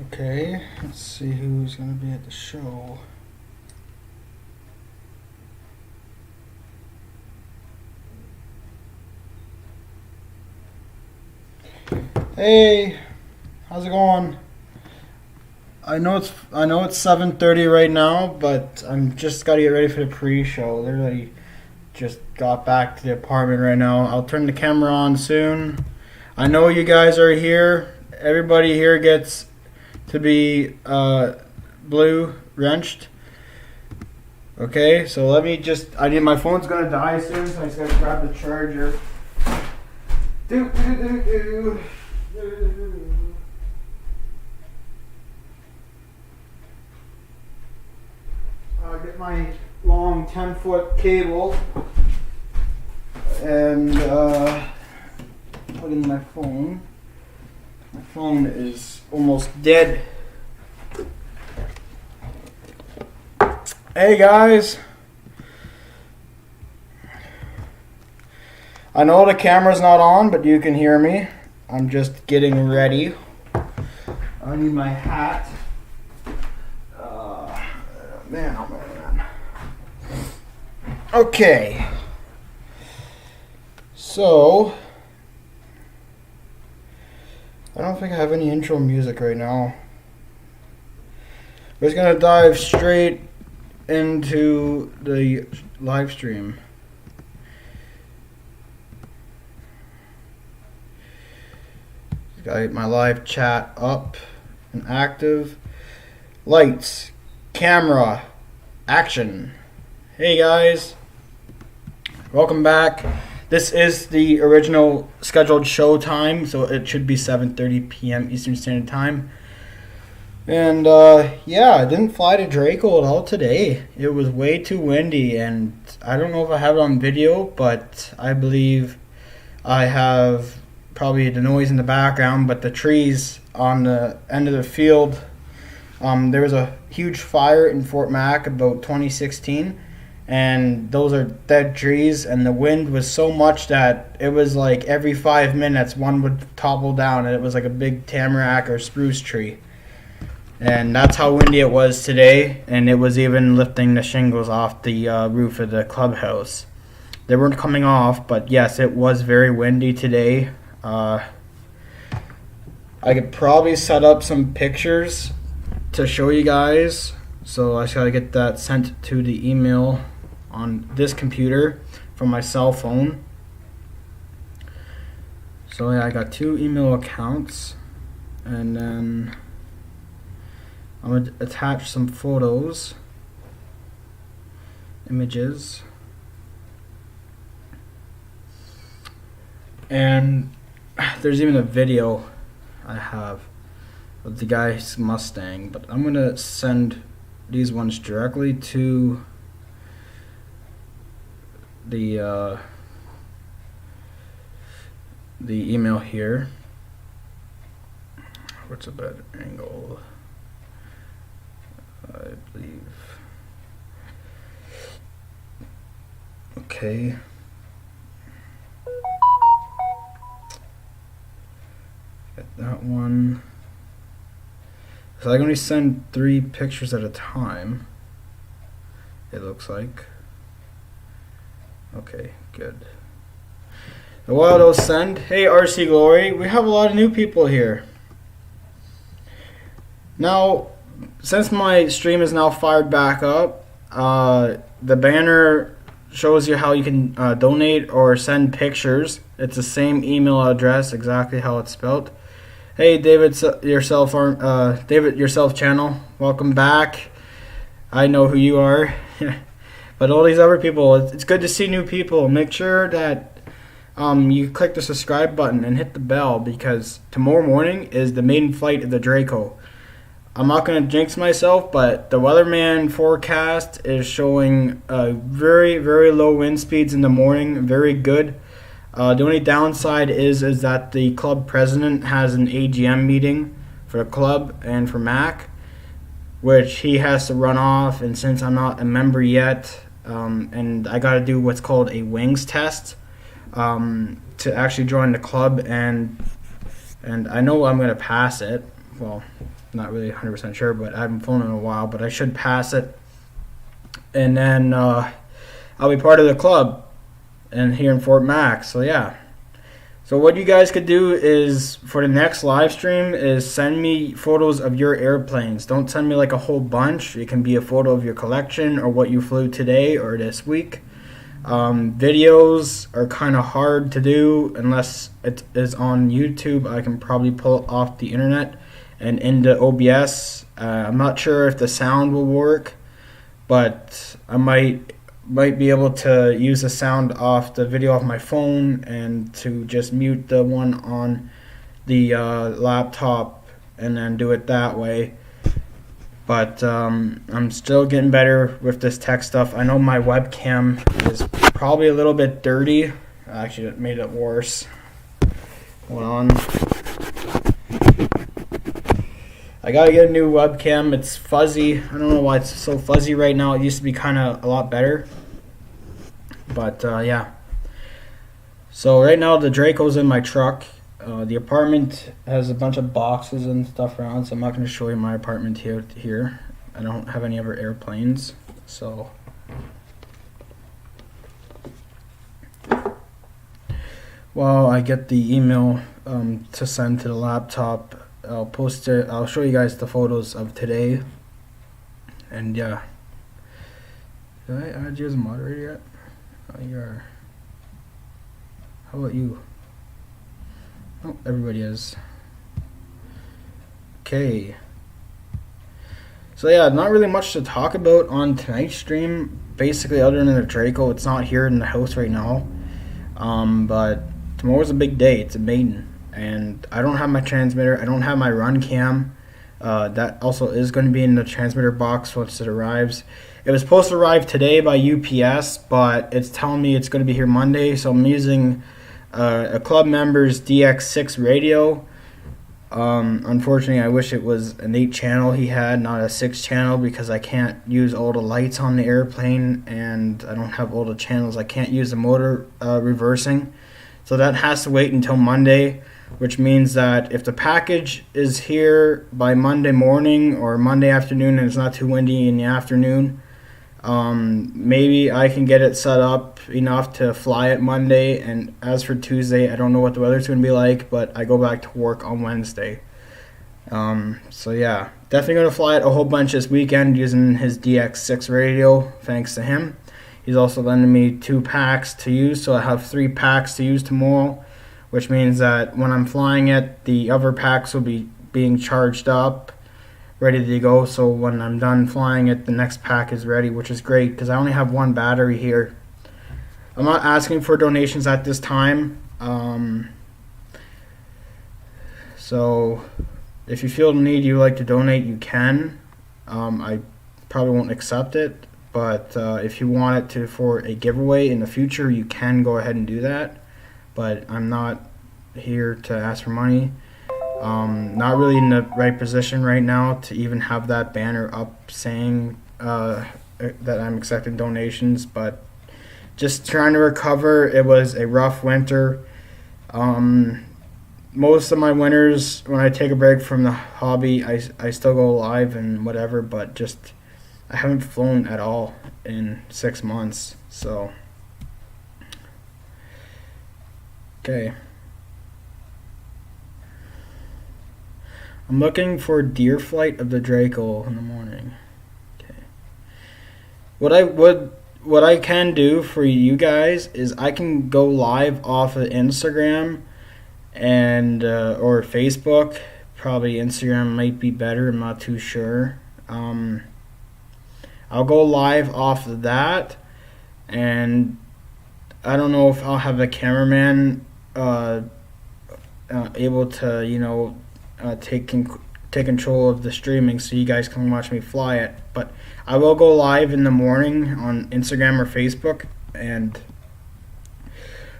Okay, let's see who's gonna be at the show. Hey, how's it going? I know it's 7:30 right now, but I'm just gotta get ready for the pre-show. Literally just got back to the apartment right now. I'll turn the camera on soon. I know you guys are here. Everybody here gets to be blue wrenched. Okay, so my phone's gonna die soon, so I just gotta grab the charger. Do, do, do, do. Get my long 10-foot cable and plug in my phone. My phone is almost dead. Hey guys, I know the camera's not on, but you can hear me. I'm just getting ready. I need my hat. Man, oh man. Okay. So, I don't think I have any intro music right now. We're just gonna dive straight into the live stream. Got my live chat up and active. Lights, camera, action. Hey guys, welcome back. This is the original scheduled show time, so it should be 7:30 p.m. Eastern Standard Time. And yeah, I didn't fly to Draco at all today. It was way too windy, and I don't know if I have it on video, but I believe I have probably the noise in the background, but the trees on the end of the field, there was a huge fire in Fort Mac about 2016, and those are dead trees, and the wind was so much that it was like every 5 minutes one would topple down, and it was like a big tamarack or spruce tree. And that's how windy it was today, and it was even lifting the shingles off the roof of the clubhouse. They weren't coming off, but yes, it was very windy today. I could probably set up some pictures to show you guys, so I just gotta get that sent to the email on this computer from my cell phone. So yeah, I got 2 email accounts, and then I'm gonna attach some photos, images, and there's even a video I have of the guy's Mustang, but I'm gonna send these ones directly to the email here. What's a better angle? I believe. Okay. Get that one. So I can only send 3 pictures at a time, it looks like. Okay, good. So while those send, hey RC Glory, we have a lot of new people here. Now, since my stream is now fired back up, the banner shows you how you can donate or send pictures. It's the same email address, exactly how it's spelled. Hey David yourself channel, welcome back. I know who you are. But all these other people, it's good to see new people. Make sure that you click the subscribe button and hit the bell, because tomorrow morning is the maiden flight of the Draco. I'm not going to jinx myself, but the weatherman forecast is showing very, very low wind speeds in the morning. Very good. The only downside is that the club president has an AGM meeting for the club and for Mac, which he has to run off. And since I'm not a member yet, and I got to do what's called a wings test to actually join the club, and I know I'm going to pass it. Well, not really 100% sure, but I haven't flown in a while, but I should pass it. And then I'll be part of the club and here in Fort Mac. So yeah. So what you guys could do is, for the next live stream, is send me photos of your airplanes. Don't send me like a whole bunch. It can be a photo of your collection or what you flew today or this week. Videos are kind of hard to do unless it is on YouTube. I can probably pull it off the internet and into OBS. I'm not sure if the sound will work, but I might be able to use the sound off the video off my phone and to just mute the one on the laptop and then do it that way. But I'm still getting better with this tech stuff. I know my webcam is probably a little bit dirty. Actually, it made it worse. Hold on. I gotta get a new webcam. It's fuzzy. I don't know why it's so fuzzy right now. It used to be kind of a lot better. But yeah. So right now the Draco's in my truck. The apartment has a bunch of boxes and stuff around, so I'm not going to show you my apartment here. I don't have any other airplanes, so. While I get the email to send to the laptop, I'll post it. I'll show you guys the photos of today. And yeah. Did I add you as a moderator yet? Oh, you are. How about you? Oh, everybody is. Okay. So yeah, not really much to talk about on tonight's stream. Basically, other than the Draco, it's not here in the house right now. But tomorrow's a big day. It's a maiden, and I don't have my transmitter. I don't have my run cam. That also is going to be in the transmitter box once it arrives. It was supposed to arrive today by UPS, but it's telling me it's going to be here Monday. So I'm using a club member's DX6 radio. Unfortunately, I wish it was an 8-channel he had, not a 6-channel, because I can't use all the lights on the airplane, and I don't have all the channels. I can't use the motor reversing. So that has to wait until Monday, which means that if the package is here by Monday morning or Monday afternoon and it's not too windy in the afternoon, maybe I can get it set up enough to fly it Monday. And as for Tuesday, I don't know what the weather's going to be like, but I go back to work on Wednesday. So yeah, definitely going to fly it a whole bunch this weekend using his DX6 radio, thanks to him. He's also lending me 2 packs to use, so I have 3 packs to use tomorrow, which means that when I'm flying it, the other packs will be being charged up, ready to go. So when I'm done flying it, the next pack is ready, which is great because I only have 1 battery here. I'm not asking for donations at this time. So if you feel the need, you like to donate, you can. I probably won't accept it, but if you want it to for a giveaway in the future, you can go ahead and do that. But I'm not here to ask for money. Not really in the right position right now to even have that banner up saying that I'm accepting donations, but just trying to recover. It was a rough winter. Most of my winters, when I take a break from the hobby, I still go live and whatever, but just I haven't flown at all in 6 months, so okay. I'm looking for deer flight of the Draco in the morning. Okay. What I can do for you guys is I can go live off of Instagram and or Facebook. Probably Instagram might be better. I'm not too sure. I'll go live off of that, and I don't know if I'll have a cameraman able to take control of the streaming so you guys can watch me fly it. But I will go live in the morning on Instagram or Facebook, and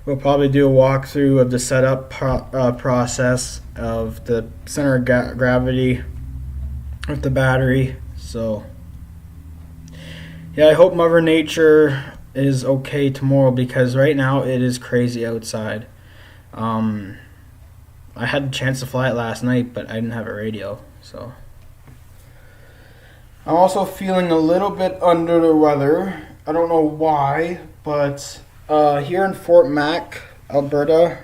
we'll probably do a walkthrough of the setup process of the center of gravity with the battery. So yeah, I hope Mother Nature is okay tomorrow, because right now it is crazy outside. I had the chance to fly it last night, but I didn't have a radio, so I'm also feeling a little bit under the weather. I don't know why, but here in Fort Mac, Alberta,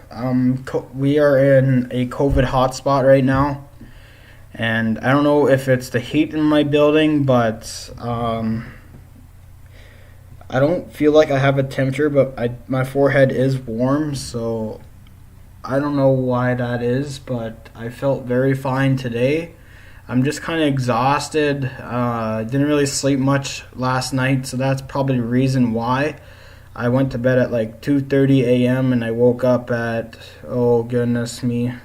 we are in a COVID hotspot right now. And I don't know if it's the heat in my building, but I don't feel like I have a temperature, but my forehead is warm, so I don't know why that is, but I felt very fine today. I'm just kind of exhausted. Didn't really sleep much last night, so that's probably the reason why. I went to bed at like 2:30 a.m. and I woke up at, oh goodness me,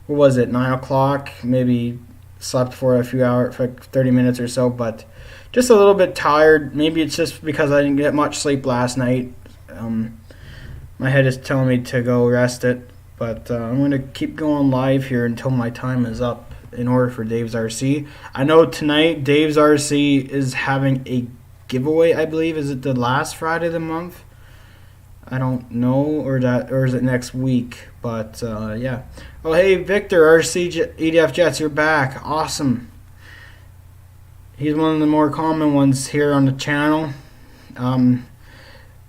what was it, 9 o'clock? Maybe slept for a few hours, for like 30 minutes or so, but just a little bit tired. Maybe it's just because I didn't get much sleep last night. My head is telling me to go rest it, but I'm going to keep going live here until my time is up in order for Dave's RC. I know tonight Dave's RC is having a giveaway, I believe. Is it the last Friday of the month? I don't know, or is it next week? But yeah. Oh hey, Victor RC EDF Jets, you're back. Awesome. He's one of the more common ones here on the channel.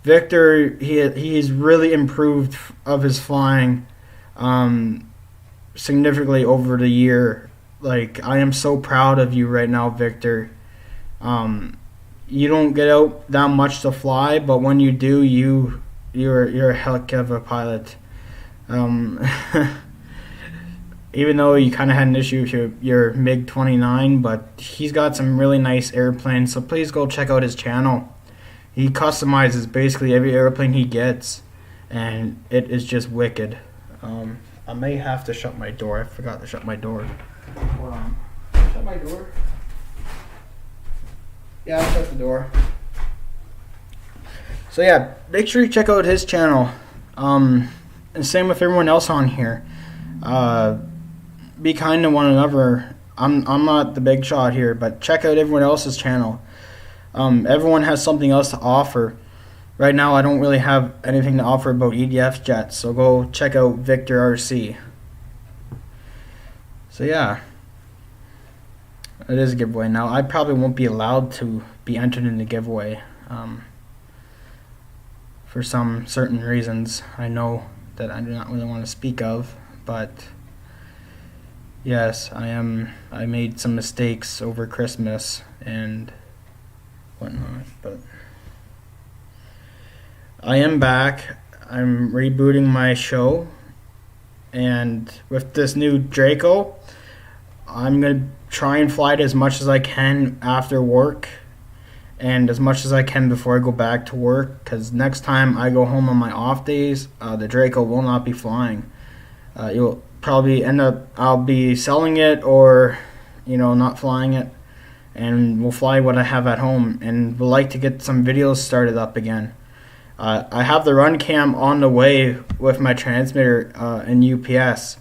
Victor, he's really improved of his flying significantly over the year. Like, I am so proud of you right now, Victor. You don't get out that much to fly, but when you do, you're a heck of a pilot. Even though you kind of had an issue with your MiG-29, but he's got some really nice airplanes, so please go check out his channel. He customizes basically every airplane he gets, and it is just wicked. I may have to shut my door. I forgot to shut my door. Hold on. Shut my door. Yeah, I shut the door. So yeah, make sure you check out his channel. And same with everyone else on here. Be kind to one another. I'm not the big shot here, but check out everyone else's channel. Everyone has something else to offer. Right now, I don't really have anything to offer about EDF jets, so go check out Victor RC. So yeah, it is a giveaway now. I probably won't be allowed to be entered in the giveaway for some certain reasons. I know that I do not really want to speak of, but yes, I made some mistakes over Christmas and whatnot, but I am back. I'm rebooting my show, and with this new Draco, I'm going to try and fly it as much as I can after work and as much as I can before I go back to work, because next time I go home on my off days, the Draco will not be flying. You'll probably end up, I'll be selling it or, not flying it, and we'll fly what I have at home, and we'll like to get some videos started up again. I have the run cam on the way with my transmitter and UPS.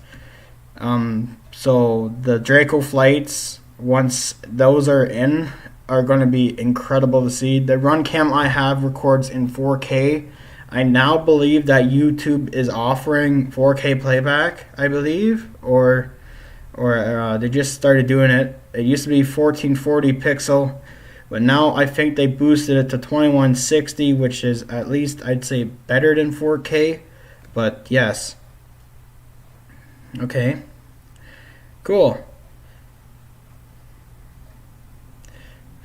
So the Draco flights, once those are in, are going to be incredible to see. The run cam I have records in 4K. I now believe that YouTube is offering 4K playback, I believe, or they just started doing it. It used to be 1440 pixel, but now I think they boosted it to 2160, which is at least, I'd say, better than 4K. But yes. Okay. Cool.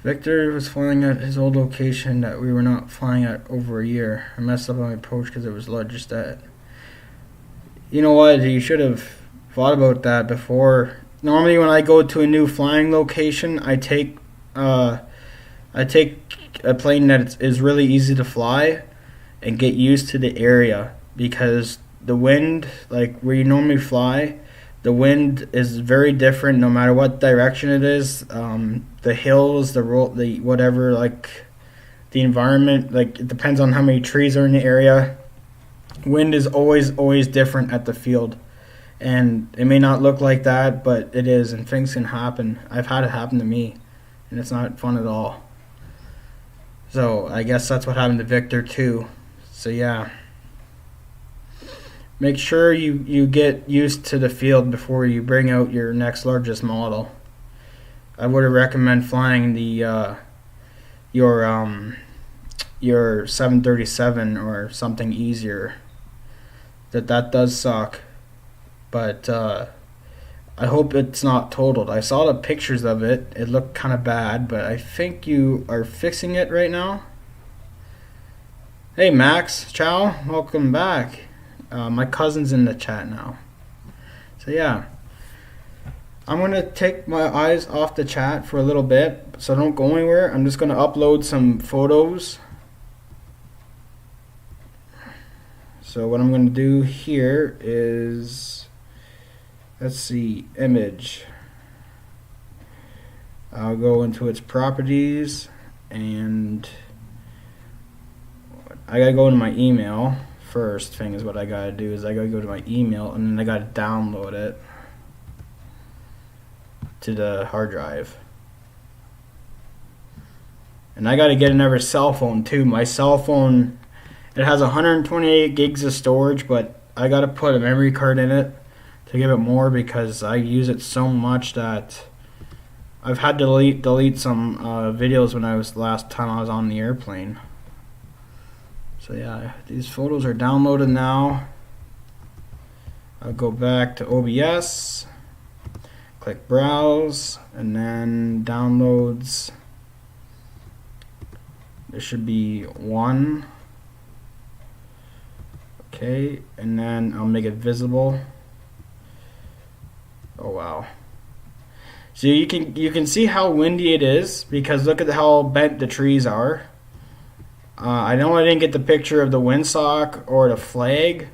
Victor was flying at his old location that we were not flying at over a year. I messed up on my approach because it was just that. You know what? You should have thought about that before. Normally when I go to a new flying location, I take a plane that is really easy to fly and get used to the area, because the wind, like where you normally fly, the wind is very different no matter what direction it is. The hills, the whatever, like the environment, like it depends on how many trees are in the area. Wind is always different at the field, and it may not look like that, but it is, and things can happen. I've had it happen to me, and it's not fun at all. So I guess that's what happened to Victor too. So yeah, make sure you get used to the field before you bring out your next largest model. I would recommend flying the your 737 or something easier. That does suck, but I hope it's not totaled. I saw the pictures of it. It looked kind of bad, but I think you are fixing it right now. Hey Max, ciao, welcome back. My cousin's in the chat now. So yeah, I'm going to take my eyes off the chat for a little bit, so don't go anywhere. I'm just going to upload some photos. So what I'm going to do here is, let's see, image. I'll go into its properties, and I gotta go into my email. First thing is what I gotta do is I gotta go to my email, and then I gotta download it to the hard drive. And I gotta get another cell phone too. My cell phone, it has 128 gigs of storage, but I gotta put a memory card in it to give it more because I use it so much that I've had to delete some videos when last time I was on the airplane. So yeah, these photos are downloaded now. I'll go back to OBS, click browse, and then downloads. There should be one. Okay, and then I'll make it visible. Oh wow. So you can see how windy it is because look at how bent the trees are. I know I didn't get the picture of the windsock or the flag,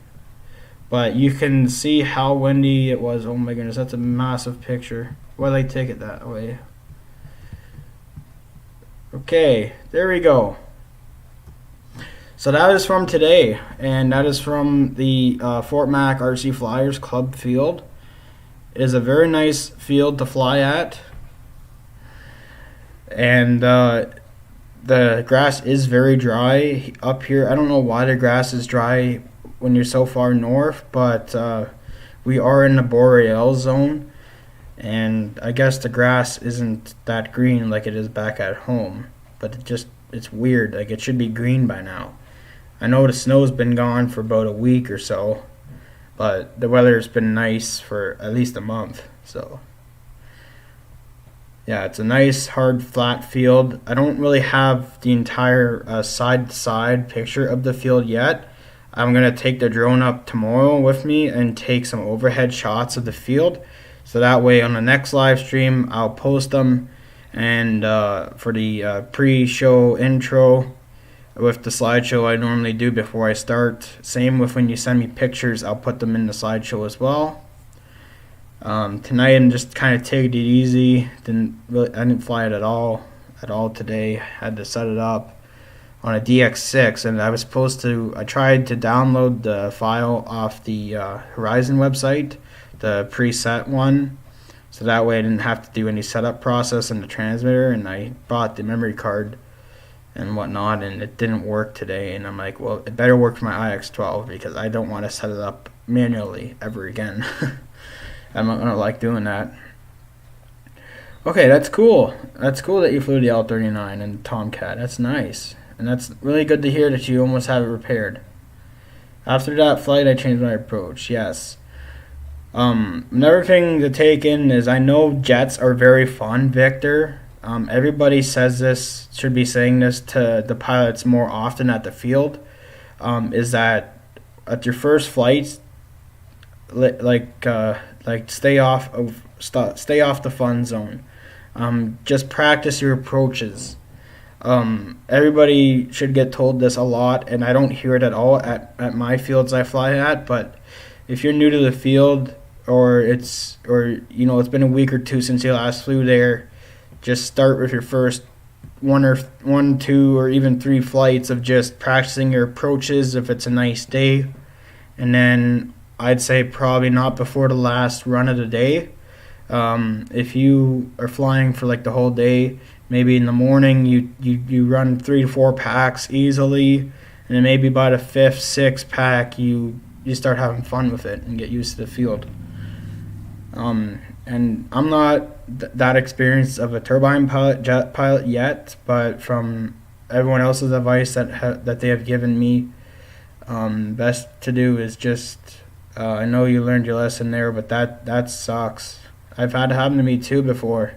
but you can see how windy it was. Oh my goodness, that's a massive picture. Why did I take it that way? Okay, there we go. So that is from today, and that is from the Fort Mac RC Flyers Club field. It is a very nice field to fly at, and the grass is very dry up here. I don't know why the grass is dry when you're so far north, but we are in the boreal zone, and I guess the grass isn't that green like it is back at home, but it's weird. Like, it should be green by now. I know the snow's been gone for about a week or so, but the weather's been nice for at least a month, so yeah, it's a nice hard flat field. I don't really have the entire side-to-side picture of the field yet. I'm going to take the drone up tomorrow with me and take some overhead shots of the field, so that way on the next live stream I'll post them, and for the pre-show intro with the slideshow I normally do before I start. Same with when you send me pictures, I'll put them in the slideshow as well. Tonight I'm just kind of taking it easy. I didn't fly it at all today. Had to set it up on a DX6, and I tried to download the file off the Horizon website, the preset one, so that way I didn't have to do any setup process in the transmitter, and I bought the memory card and whatnot, and it didn't work today, and I'm like, well, it better work for my iX12 because I don't want to set it up manually ever again. I'm not gonna like doing that. Okay, that's cool. That's cool that you flew the L39 and Tomcat. That's nice, and that's really good to hear that you almost have it repaired. After that flight, I changed my approach. Yes. Another thing to take in is I know jets are very fun, Victor. Everybody says this, should be saying this to the pilots more often at the field, is that at your first flights, stay off the fun zone. Just practice your approaches. Everybody should get told this a lot, and I don't hear it at all at my fields I fly at, but if you're new to the field, or it's been a week or two since you last flew there, just start with your first one, two, or even 3 flights of just practicing your approaches if it's a nice day, and then I'd say probably not before the last run of the day. If you are flying for like the whole day, maybe in the morning you run 3 to 4 packs easily, and then maybe by the 5th, 6th pack you start having fun with it and get used to the field. And and I'm not that experienced of a turbine pilot, jet pilot yet, but from everyone else's advice that they have given me, best to do is just, I know you learned your lesson there, but that sucks. I've had it happen to me too before.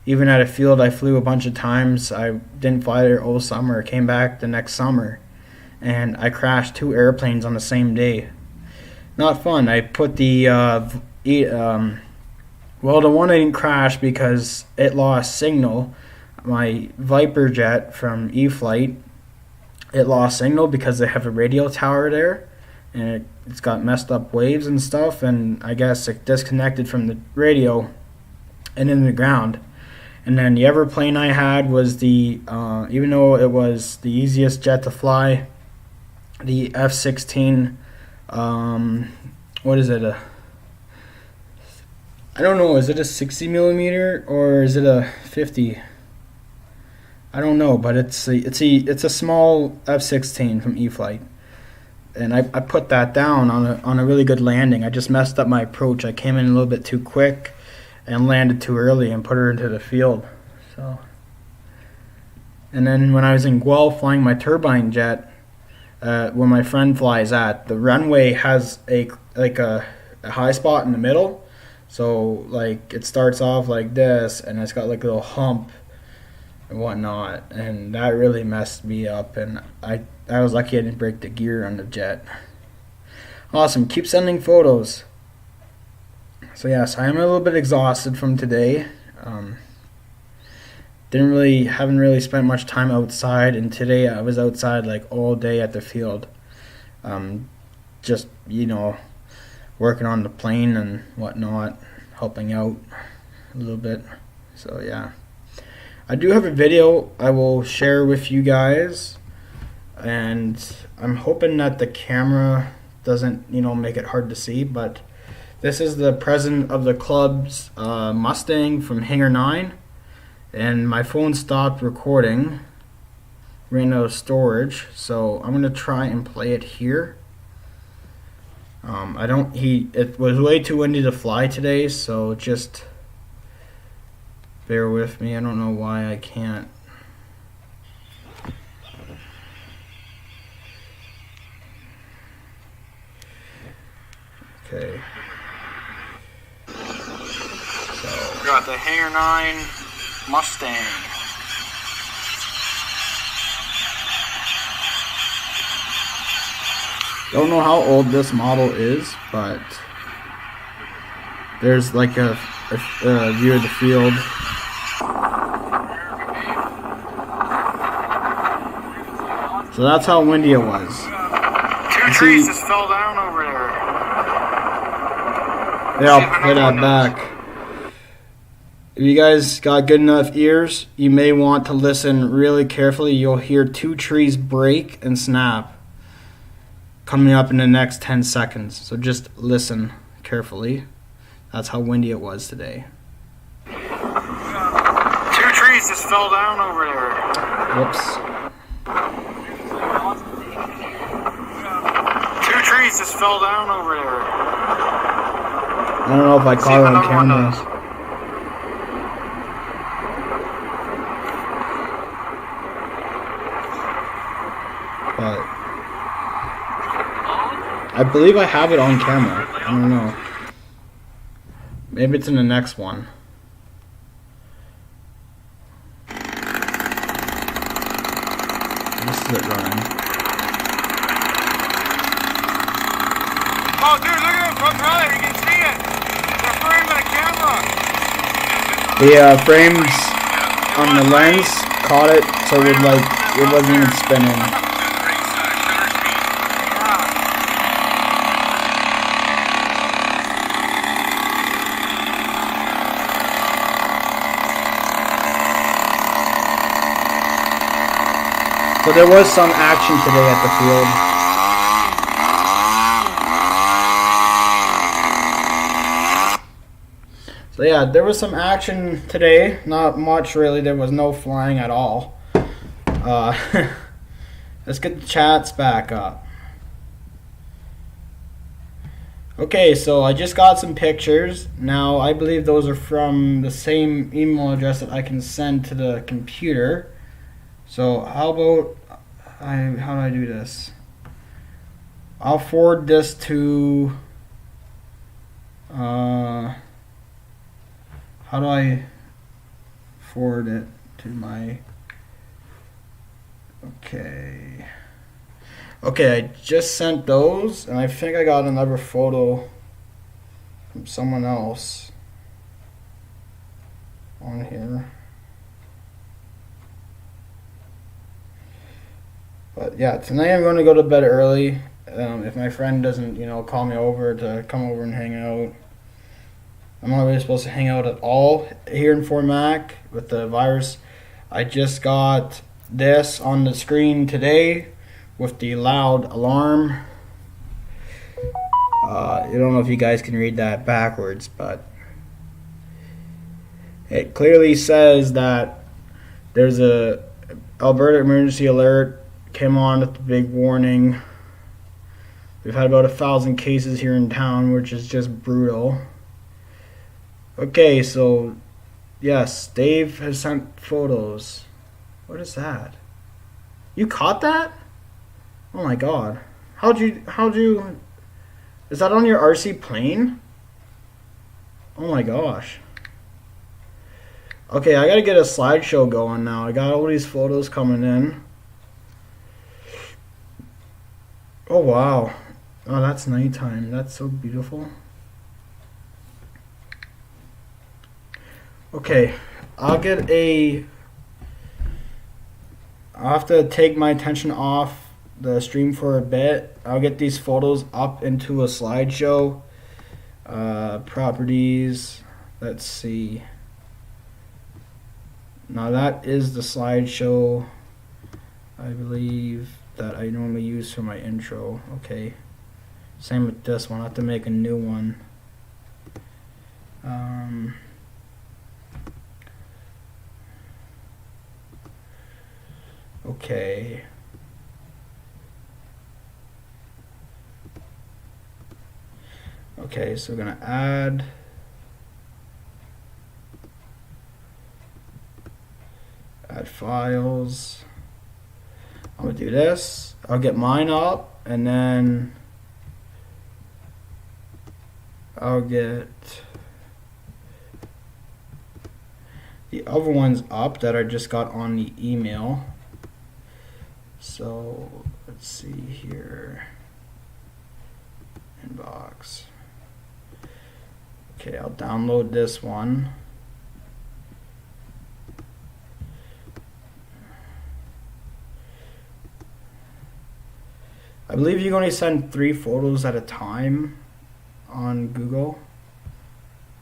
Even at a field I flew a bunch of times, I didn't fly there all summer, came back the next summer, and I crashed 2 airplanes on the same day. Not fun. I put the, well, the one I didn't crash because it lost signal. My Viper jet from E-Flight, it lost signal because they have a radio tower there, and it's got messed up waves and stuff, and I guess it disconnected from the radio and in the ground. And then the other plane I had was the, even though it was the easiest jet to fly, the F-16, what is it, I don't know, is it a 60 millimeter or is it a 50? I don't know, but it's a small F-16 from E-Flight, and I put that down on a really good landing. I just messed up my approach. I came in a little bit too quick and landed too early and put her into the field. So, and then when I was in Guelph flying my turbine jet, where my friend flies at, the runway has a high spot in the middle. So like it starts off like this, and it's got like a little hump and whatnot, and that really messed me up. And I was lucky I didn't break the gear on the jet. Awesome. Keep sending photos. So yes, I am a little bit exhausted from today. Haven't really spent much time outside, and today I was outside like all day at the field. Just, working on the plane and whatnot, helping out a little bit. So yeah, I do have a video I will share with you guys, and I'm hoping that the camera doesn't make it hard to see, but this is the president of the club's Mustang from Hangar 9, and my phone stopped recording, ran out of storage, so I'm gonna try and play it here. It was way too windy to fly today, so just bear with me. I don't know why I can't. Okay. So we got the Hangar 9 Mustang. Don't know how old this model is, but there's like a view of the field. So that's how windy it was. 2 trees just fell down over there. Yeah, I'll play that back. If you guys got good enough ears, you may want to listen really carefully. You'll hear 2 trees break and snap coming up in the next 10 seconds. So just listen carefully. That's how windy it was today. 2 trees just fell down over there. Whoops. 2 trees just fell down over there. I don't know if I caught it on camera. But I believe I have it on camera. I don't know. Maybe it's in the next one. This is it running. Oh, dude, look at it from right. You can see it. They're framing the camera. The frames on the lens caught it, so it wasn't even spinning. So there was some action today at the field. So yeah, there was some action today. Not much really. There was no flying at all. Let's get the chats back up. Okay, so I just got some pictures. Now, I believe those are from the same email address that I can send to the computer. So how about how do I do this? I'll forward this to how do I forward it to my okay. Okay, I just sent those, and I think I got another photo from someone else on here. But yeah, tonight I'm going to go to bed early. If my friend doesn't, call me over to come over and hang out. I'm not really supposed to hang out at all here in Fort Mac with the virus. I just got this on the screen today with the loud alarm. I don't know if you guys can read that backwards, but it clearly says that there's a Alberta emergency alert came on with the big warning. We've had about 1,000 cases here in town, which is just brutal. Okay, so yes, Dave has sent photos. What is that? You caught that? Oh my god. How'd you is that on your RC plane? Oh my gosh. Okay, I gotta get a slideshow going now. I got all these photos coming in. Oh wow. Oh, that's nighttime. That's so beautiful. Okay, I'll have to take my attention off the stream for a bit. I'll get these photos up into a slideshow. Properties. Let's see. Now that is the slideshow, I believe, that I normally use for my intro. Okay. Same with this one. I have to make a new one. Okay. Okay, so we're gonna add files. I'm gonna do this. I'll get mine up, and then I'll get the other ones up that I just got on the email. So let's see here. Inbox. Okay, I'll download this one. I believe you can only send 3 photos at a time on Google.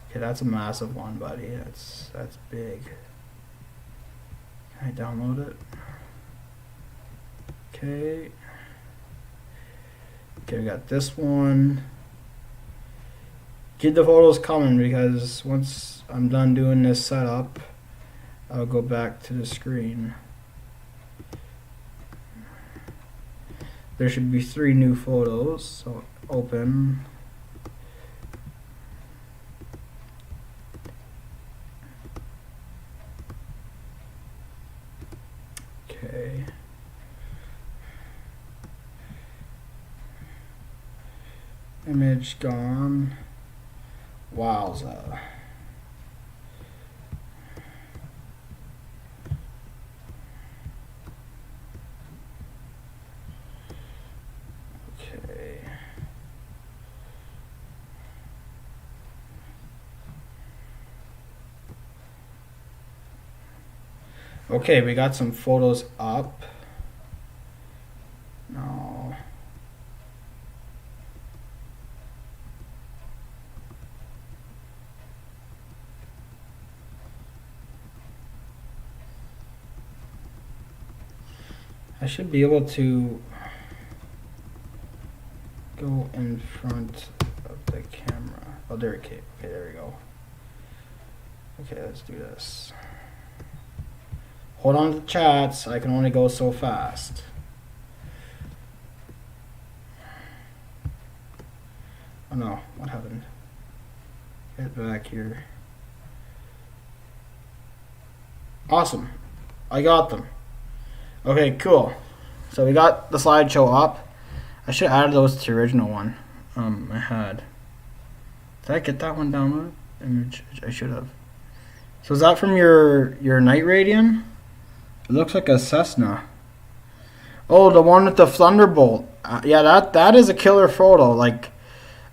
Okay, that's a massive one, buddy. That's big. Can I download it? Okay. Okay, we got this one. Keep the photos coming, because once I'm done doing this setup, I'll go back to the screen. There should be 3 new photos, so open. Okay. Image gone. Wowza. Okay. Okay, we got some photos up. No. I should be able to go in front of the camera. Oh, there. Okay, there we go. Okay, let's do this. Hold on to the chats. I can only go so fast. Oh no, what happened? Get back here. Awesome. I got them. Okay, cool. So we got the slideshow up. I should have added those to the original one. I had. Did I get that one downloaded? Image. I should have. So is that from your Night Radian? It looks like a Cessna. Oh, the one with the Thunderbolt. Yeah, that is a killer photo. Like,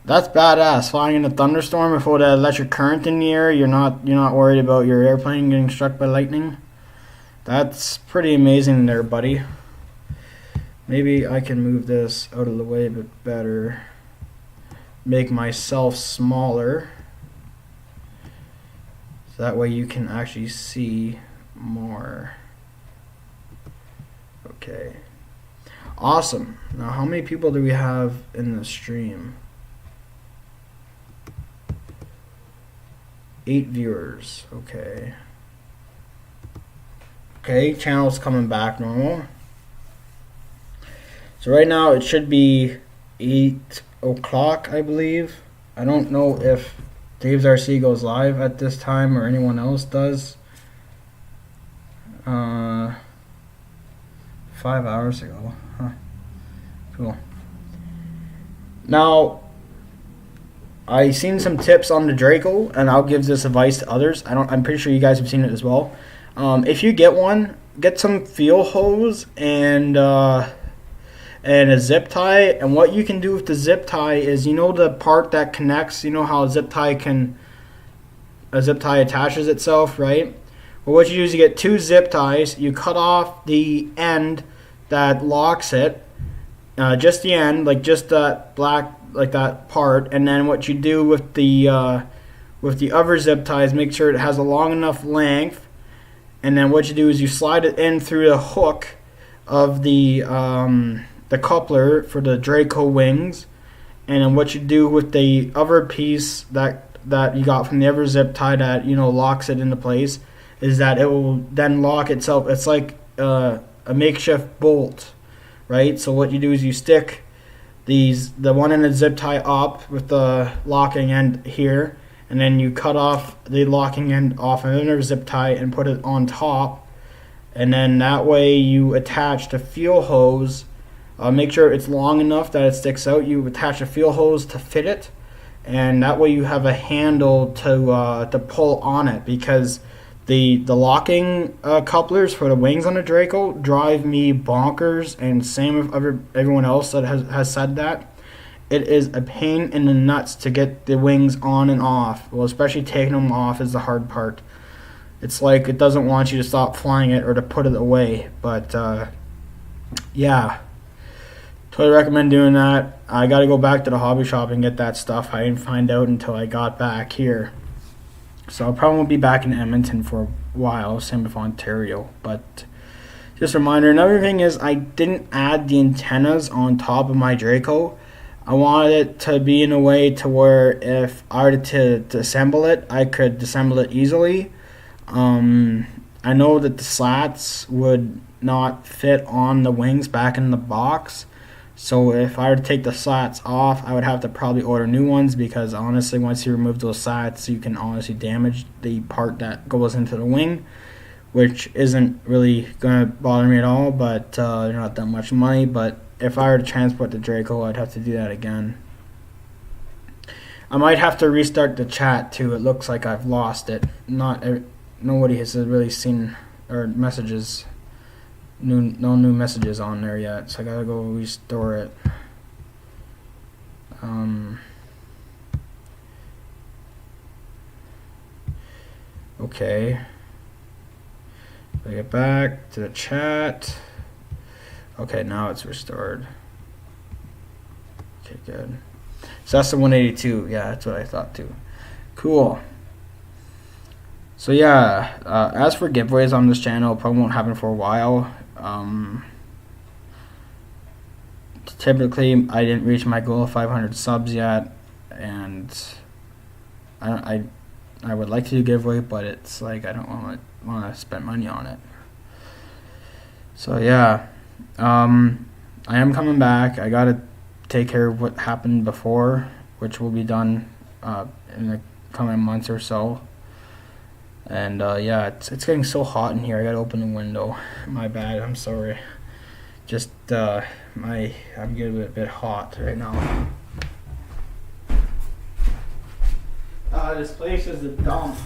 that's badass. Flying in a thunderstorm before the electric current in the air. You're not worried about your airplane getting struck by lightning. That's pretty amazing there, buddy. Maybe I can move this out of the way a bit better. Make myself smaller. So that way you can actually see more. Okay. Awesome. Now how many people do we have in the stream? 8 viewers. Okay. Okay, channel's coming back normal. So right now it should be 8 o'clock, I believe. I don't know if Dave's RC goes live at this time or anyone else does. 5 hours ago. Huh. Cool. Now, I seen some tips on the Draco, and I'll give this advice to others. I'm pretty sure you guys have seen it as well. If you get one, get some fuel hose and a zip tie. And what you can do with the zip tie is, you know, the part that connects. You know how a zip tie attaches itself, right? Well, what you do is you get 2 zip ties. You cut off the end that locks it, just the end, like just that black, like that part. And then what you do with the other zip ties, make sure it has a long enough length. And then what you do is you slide it in through the hook of the coupler for the Draco wings. And then what you do with the other piece that you got from the other zip tie that, you know, locks it into place, is that it will then lock itself. It's like a makeshift bolt, right? So what you do is you stick the one in the zip tie up with the locking end here, and then you cut off the locking end off another zip tie and put it on top, and then that way you attach the fuel hose. Make sure it's long enough that it sticks out. You attach a fuel hose to fit it, and that way you have a handle to pull on it, because the locking couplers for the wings on the Draco drive me bonkers, and same with everyone else that has said that. It is a pain in the nuts to get the wings on and off. Well, especially taking them off is the hard part. It's like it doesn't want you to stop flying it or to put it away. But yeah, totally recommend doing that. I got to go back to the hobby shop and get that stuff. I didn't find out until I got back here. So I probably won't be back in Edmonton for a while, same with Ontario. But just a reminder, another thing is I didn't add the antennas on top of my Draco. I wanted it to be in a way to where if I were to assemble it, I could disassemble it easily. I know that the slats would not fit on the wings back in the box. So if I were to take the slats off, I would have to probably order new ones, because honestly, once you remove those slats, you can honestly damage the part that goes into the wing, which isn't really going to bother me at all, but they're not that much money. But if I were to transport the Draco, I'd have to do that again. I might have to restart the chat too. It looks like I've lost it. Nobody has really seen or messages. No new messages on there yet, so I gotta go restore it. Okay. I get back to the chat. Okay, now it's restored. Okay, good. So that's the 182. Yeah, that's what I thought too. Cool. So yeah, as for giveaways on this channel, probably won't happen for a while. Typically, I didn't reach my goal of 500 subs yet, and I would like to do giveaway, but it's like I don't want to spend money on it. So yeah, I am coming back. I gotta take care of what happened before which will be done in the coming months or so. And yeah, it's getting so hot in here. I gotta open the window. My bad. I'm sorry. Just I'm getting a bit hot right now. This place is a dump.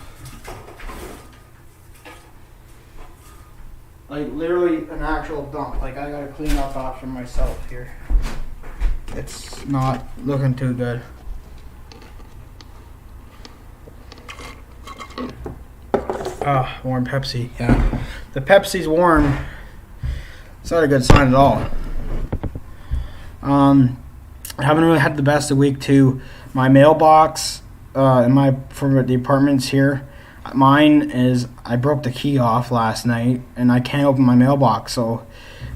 Like literally an actual dump. Like I gotta clean up after myself here. It's not looking too good. Warm Pepsi. Yeah, the Pepsi's warm. It's not a good sign at all. I haven't really had the best of week too. My mailbox for the apartments here. Mine is, I broke the key off last night and I can't open my mailbox. So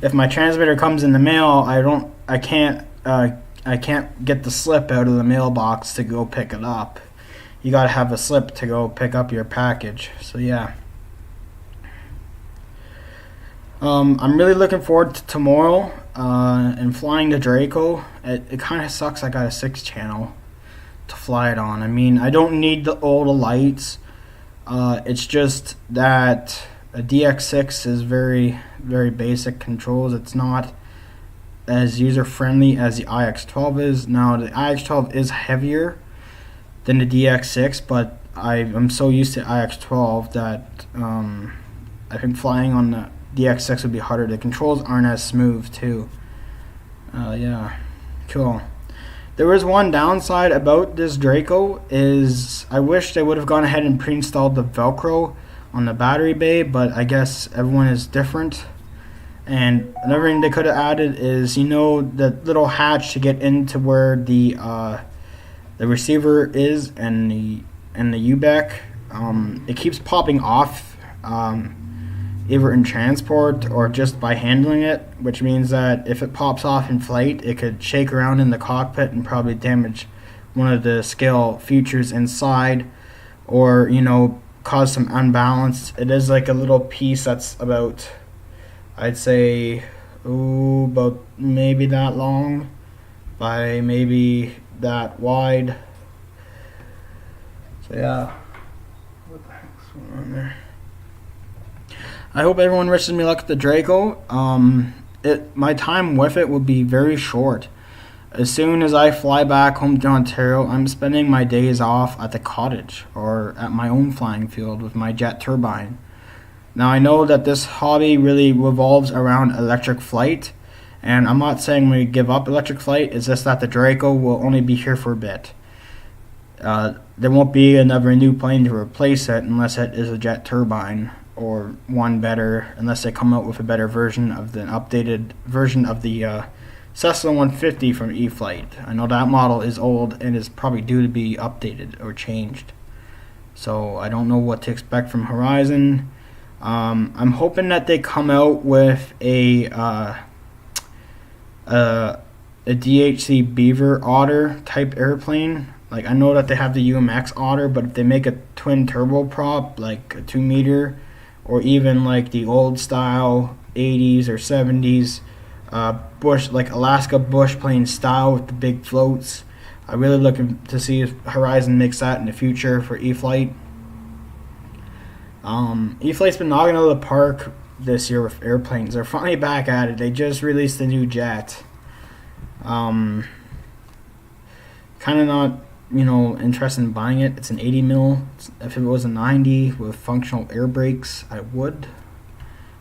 if my transmitter comes in the mail, I can't get the slip out of the mailbox to go pick it up. You gotta have a slip to go pick up your package. So yeah. I'm really looking forward to tomorrow and flying to Draco. It kind of sucks I got a 6-channel to fly it on. I mean, I don't need all the lights. It's just that a DX6 is very, very basic controls. It's not as user-friendly as the iX12 is. Now, the iX12 is heavier than the DX6, but I'm so used to iX12 that I think flying on the DX6 would be harder. The controls aren't as smooth too. Yeah, cool. There is one downside about this Draco is I wish they would have gone ahead and pre-installed the Velcro on the battery bay, but I guess everyone is different. And another thing they could have added is, you know, the little hatch to get into where the receiver is and the UBEC. It keeps popping off, either in transport or just by handling it, which means that if it pops off in flight, it could shake around in the cockpit and probably damage one of the scale features inside, or, you know, cause some unbalance. It is like a little piece that's about, I'd say, about maybe that long by maybe that wide. So yeah, what the heck's going on there? I hope everyone wishes me luck at the Draco. My time with it will be very short. As soon as I fly back home to Ontario, I'm spending my days off at the cottage or at my own flying field with my jet turbine. Now, I know that this hobby really revolves around electric flight, and I'm not saying we give up electric flight. It's just that the Draco will only be here for a bit. There won't be another new plane to replace it unless it is a jet turbine, or one better, unless they come out with a better version of the updated version of the Cessna 150 from E-Flight. I know that model is old and is probably due to be updated or changed. So I don't know what to expect from Horizon. I'm hoping that they come out with a DHC Beaver Otter type airplane. Like, I know that they have the UMX Otter, but if they make a twin turboprop, like a 2 meter, or even like the old style 80s or 70s bush, like Alaska bush plane style with the big floats, I'm really looking to see if Horizon makes that in the future for E-Flight. E-Flight's been knocking out of the park this year with airplanes. They're finally back at it. They just released the new jet. Kind of not, you know, interested in buying it. It's an 80 mil. If it was a 90 with functional air brakes, I would.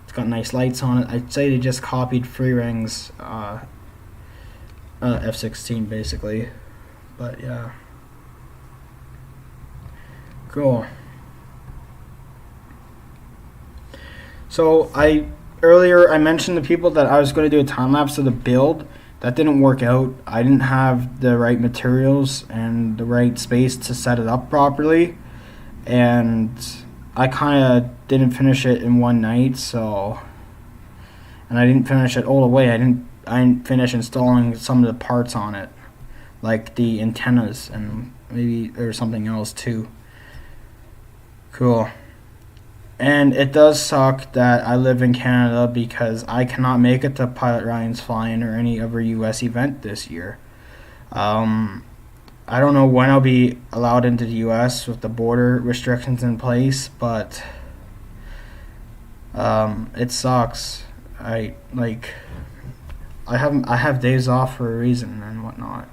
It's got nice lights on it. I'd say they just copied Freering's F-16 basically. But yeah. Cool. So earlier I mentioned to people that I was going to do a time lapse of the build. That didn't work out. I didn't have the right materials and the right space to set it up properly, and I kind of didn't finish it in one night. So, and I didn't finish it all the way. I didn't finish installing some of the parts on it, like the antennas, and maybe there's something else too. Cool. And it does suck that I live in Canada because I cannot make it to Pilot Ryan's Flying or any other U.S. event this year. I I don't know when I'll be allowed into the U.S. with the border restrictions in place, but it sucks. I have days off for a reason and whatnot,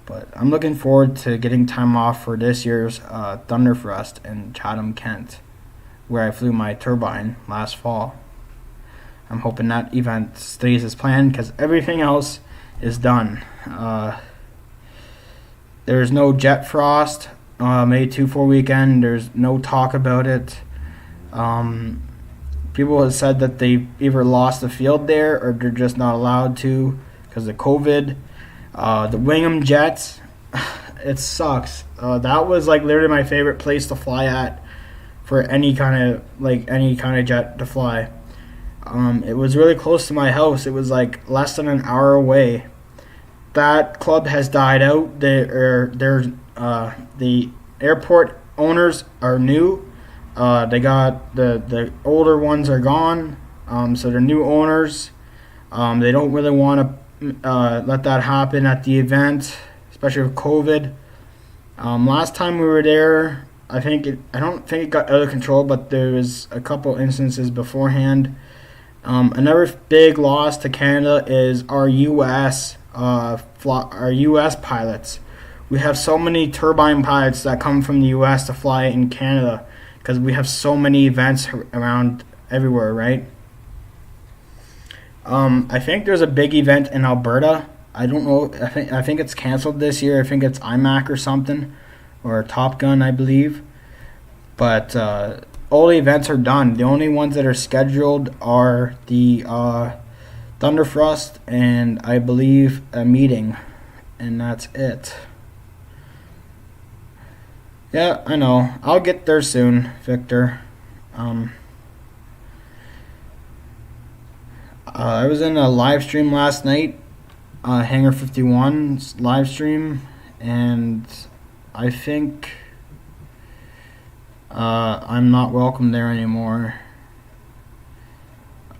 but I'm looking forward to getting time off for this year's Thunderfest in Chatham, Kent, where I flew my turbine last fall. I'm hoping that event stays as planned because everything else is done. There's no Jet Frost May 2-4 weekend. There's no talk about it. People have said that they either lost the field there or they're just not allowed to because of COVID. The Wingham Jets, it sucks. That was like literally my favorite place to fly at for any kind of jet to fly. It was really close to my house. It was like less than an hour away. That club has died out. The airport owners are new. They got the older ones are gone. So they're new owners. They don't really want to let that happen at the event, especially with COVID. Last time we were there, I don't think it got out of control, but there was a couple instances beforehand. Another big loss to Canada is our U.S. Pilots. We have so many turbine pilots that come from the U.S. to fly in Canada because we have so many events around everywhere, right? I think there's a big event in Alberta. I don't know. I think it's canceled this year. I think it's IMAC or something, or Top Gun, I believe. But all the events are done. The only ones that are scheduled are the Thunderfrost and I believe a meeting, and that's it. Yeah, I know. I'll get there soon, Victor. I was in a live stream last night, Hangar 51's live stream, and I think I'm not welcome there anymore.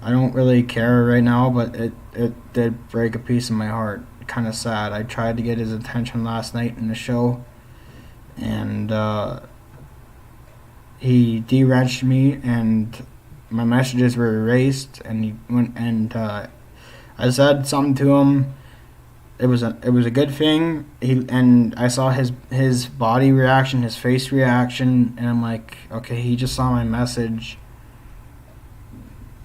I don't really care right now, but it did break a piece of my heart. Kind of sad. I tried to get his attention last night in the show, and he de-wrenched me, and my messages were erased. And he went and I said something to him. It was a good thing. I saw his body reaction, his face reaction, and I'm like, okay, he just saw my message.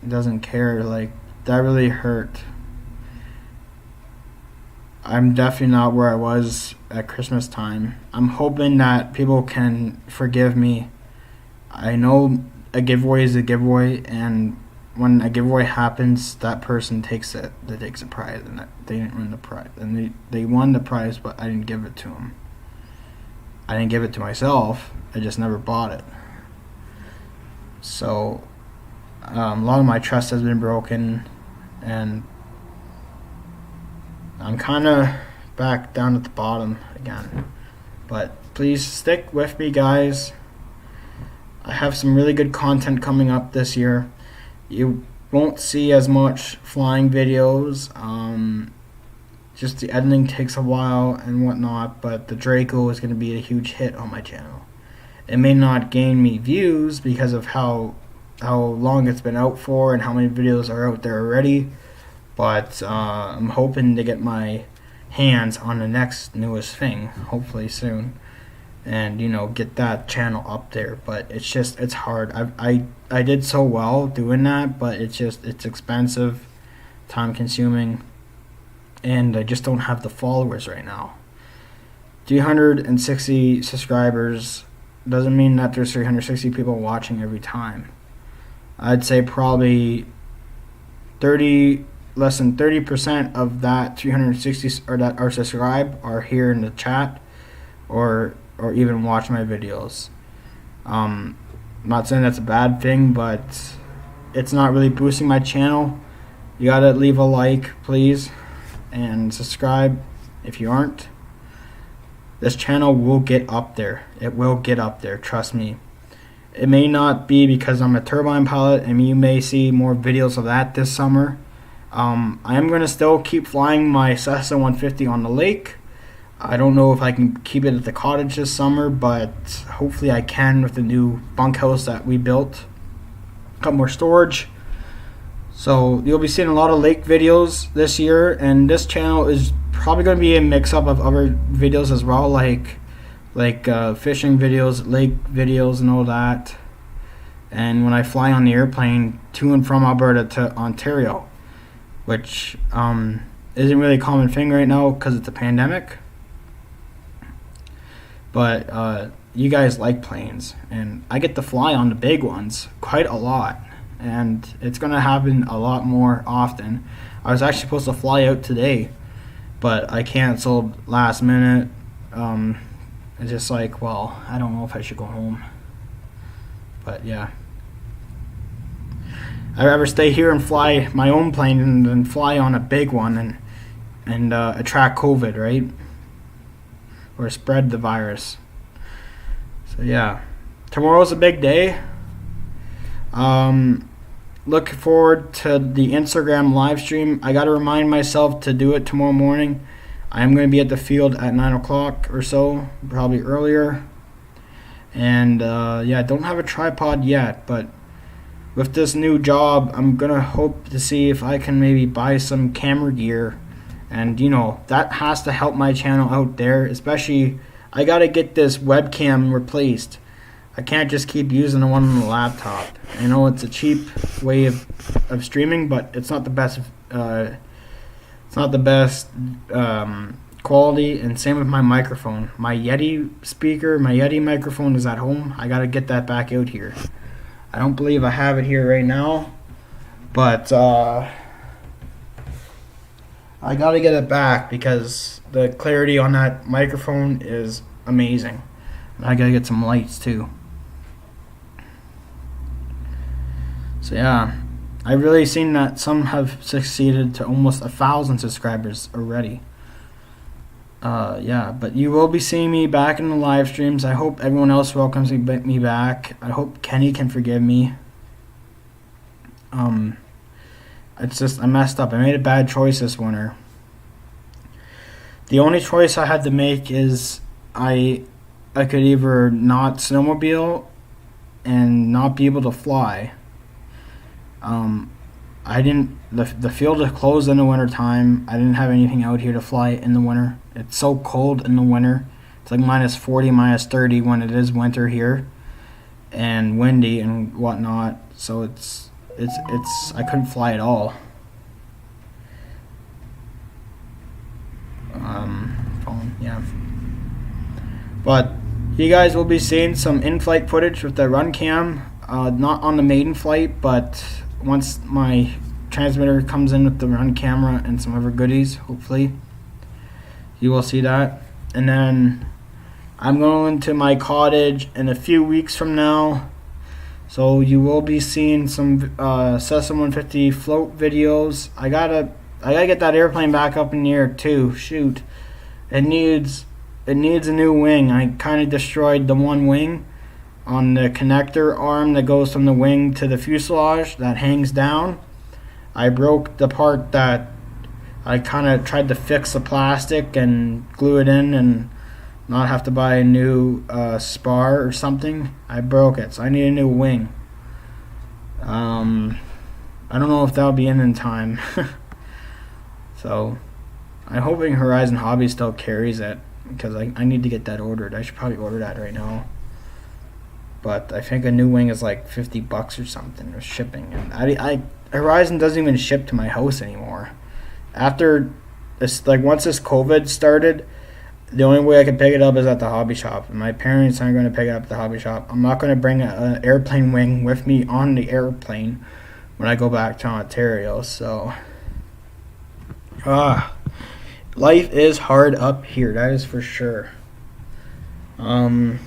Doesn't care. Like, that really hurt. I'm definitely not where I was at Christmas time. I'm hoping that people can forgive me. I know a giveaway is a giveaway, and when a giveaway happens, that person takes it. They takes a prize, and they didn't win the prize. And they won the prize, but I didn't give it to them. I didn't give it to myself. I just never bought it. So a lot of my trust has been broken, and I'm kind of back down at the bottom again. But please stick with me, guys. I have some really good content coming up this year. You won't see as much flying videos. Just the editing takes a while and whatnot, but the Draco is going to be a huge hit on my channel. It may not gain me views because of how long it's been out for and how many videos are out there already, but I'm hoping to get my hands on the next newest thing, hopefully soon, and get that channel up there. But it's hard. I did so well doing that, but it's expensive, time consuming, and I just don't have the followers right now. 360 subscribers doesn't mean that there's 360 people watching every time. I'd say probably less than 30% of that 360 or that are subscribed are here in the chat, or even watch my videos. I'm not saying that's a bad thing, but it's not really boosting my channel. You gotta leave a like, please, and subscribe if you aren't. This channel will get up there. It will get up there, trust me. It may not be because I'm a turbine pilot, and you may see more videos of that this summer. I am going to still keep flying my Cessna 150 on the lake. I don't know if I can keep it at the cottage this summer, but hopefully I can with the new bunkhouse that we built. Got more storage. So you'll be seeing a lot of lake videos this year, and this channel is probably going to be a mix-up of other videos as well, like fishing videos, lake videos, and all that. And when I fly on the airplane to and from Alberta to Ontario, which isn't really a common thing right now because it's a pandemic. But you guys like planes, and I get to fly on the big ones quite a lot. And it's going to happen a lot more often. I was actually supposed to fly out today, but I canceled last minute. It's just like, well, I don't know if I should go home. But yeah. I'd rather stay here and fly my own plane than fly on a big one and attract COVID, right? Or spread the virus. So yeah. Tomorrow's a big day. Look forward to the Instagram live stream. I gotta remind myself to do it tomorrow morning. I am going to be at the field at 9 o'clock or so, probably earlier. And yeah, I don't have a tripod yet, but with this new job, I'm going to hope to see if I can maybe buy some camera gear. And, you know, that has to help my channel out there, especially I got to get this webcam replaced. I can't just keep using the one on the laptop. I know it's a cheap way of streaming, but it's not the best. It's not the best quality. And same with my microphone. My Yeti speaker, my Yeti microphone is at home. I gotta get that back out here. I don't believe I have it here right now, but I gotta get it back because the clarity on that microphone is amazing. And I gotta get some lights too. So yeah, I've really seen that some have succeeded to almost 1,000 subscribers already. Yeah, but you will be seeing me back in the live streams. I hope everyone else welcomes me back. I hope Kenny can forgive me. It's just I messed up. I made a bad choice this winter. The only choice I had to make is I could either not snowmobile and not be able to fly. I didn't. The field is closed in the winter time. I didn't have anything out here to fly in the winter. It's so cold in the winter. It's like minus 40, minus 30 when it is winter here, and windy and whatnot. So it's I couldn't fly at all. Phone, yeah. But you guys will be seeing some in-flight footage with the run cam. Not on the maiden flight, but once my transmitter comes in with the run camera and some other goodies, hopefully you will see that. And then I'm going to my cottage in a few weeks from now, so you will be seeing some Cessna 150 float videos. I gotta get that airplane back up in the air too. Shoot, it needs a new wing. I kind of destroyed the one wing on the connector arm that goes from the wing to the fuselage that hangs down. I broke the part that I kind of tried to fix the plastic and glue it in and not have to buy a new spar or something. I broke it, so I need a new wing. I don't know if that'll be in time. So I'm hoping Horizon Hobby still carries it because I need to get that ordered. I should probably order that right now. But I think a new wing is like $50 or something with shipping. And Horizon doesn't even ship to my house anymore. After this, like once this COVID started, the only way I can pick it up is at the hobby shop. And my parents aren't going to pick it up at the hobby shop. I'm not going to bring an airplane wing with me on the airplane when I go back to Ontario. So, life is hard up here. That is for sure. I'm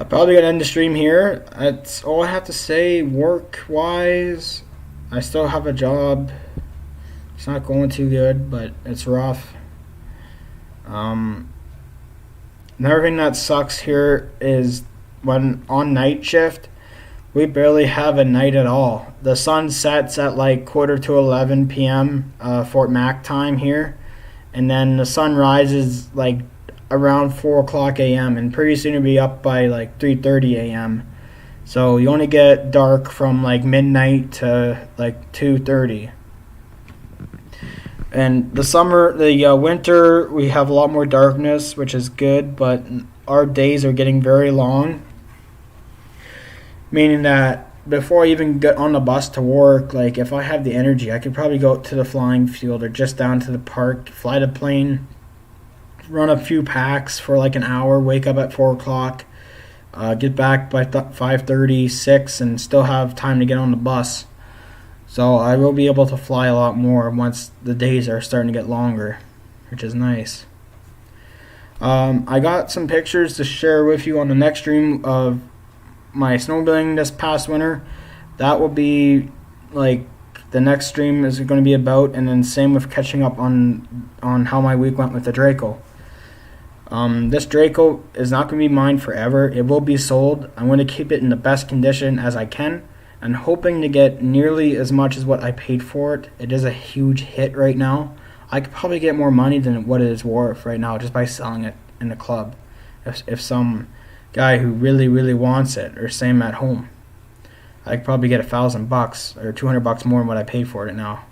probably going to end the stream here. That's all I have to say work-wise. I still have a job. It's not going too good, but it's rough. Another thing that sucks here is when on night shift, we barely have a night at all. The sun sets at like 10:45 p.m. Fort Mac time here, and then the sun rises like around 4 o'clock a.m. and pretty soon it'll be up by like 3:30 a.m. So you only get dark from like midnight to like 2:30. And the winter, we have a lot more darkness, which is good, but our days are getting very long. Meaning that before I even get on the bus to work, like if I have the energy, I could probably go to the flying field or just down to the park, fly the plane, run a few packs for like an hour, wake up at 4 o'clock, get back by 5:30, 6, and still have time to get on the bus. So I will be able to fly a lot more once the days are starting to get longer, which is nice. I got some pictures to share with you on the next stream of my snowmobiling this past winter. That will be like the next stream is going to be about, and then same with catching up on how my week went with the Draco. This Draco is not going to be mine forever. It will be sold. I'm going to keep it in the best condition as I can, and hoping to get nearly as much as what I paid for it. It is a huge hit right now. I could probably get more money than what it is worth right now just by selling it in the club. If some guy who really wants it, or same at home, I could probably get $1,000 or $200 more than what I paid for it now.